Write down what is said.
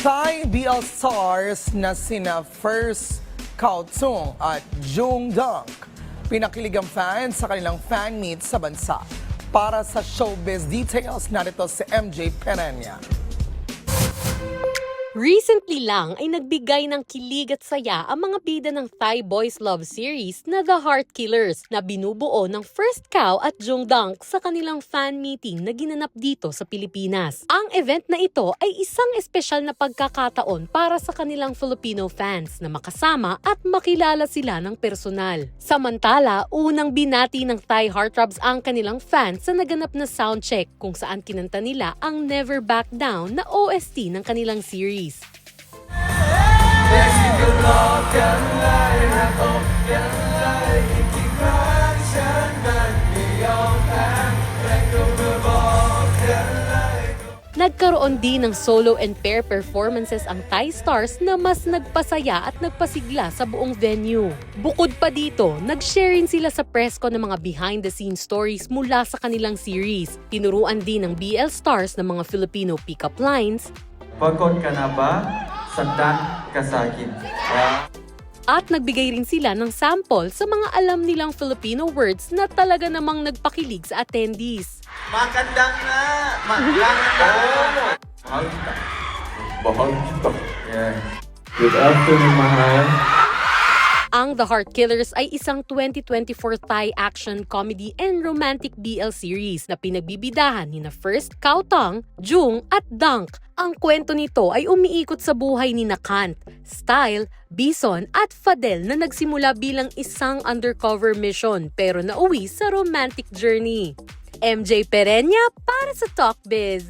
Thai BL stars na sina First Cao Tung at Jung Dunk pinakiligang fans sa kanilang fan meet sa bansa. Para sa showbiz details, narito si MJ Perenya. Recently lang ay nagbigay ng kilig at saya ang mga bida ng Thai boys love series na The Heart Killers na binubuo ng First Cow at Jung Dunk sa kanilang fan meeting na ginanap dito sa Pilipinas. Ang event na ito ay isang espesyal na pagkakataon para sa kanilang Filipino fans na makasama at makilala sila ng personal. Samantala, unang binati ng Thai heartthrobs ang kanilang fans sa naganap na soundcheck kung saan kinanta nila ang Never Back Down na OST ng kanilang series. Nagkaroon din ng solo and pair performances ang Thai stars na mas nagpasaya at nagpasigla sa buong venue. Bukod pa dito, nag-share rin sila sa press ko ng mga behind-the-scenes stories mula sa kanilang series. Tinuruan din ng BL stars ng mga Filipino pick-up lines. Pagod ka na ba? Sandan ka sa akin. At nagbigay rin sila ng sample sa mga alam nilang Filipino words na talaga namang nagpakilig sa attendees. Makandang na! Mahal kita. Mahal kita. Yeah. Good afternoon, mahal. Ang The Heart Killers ay isang 2024 Thai action, comedy, and romantic BL series na pinagbibidahan ni na First Cao Tung, Jung at Dunk. Ang kwento nito ay umiikot sa buhay ni na Kant, Style, Bison at Fadel na nagsimula bilang isang undercover mission pero nauwi sa romantic journey. MJ Perenya para sa Talk Biz.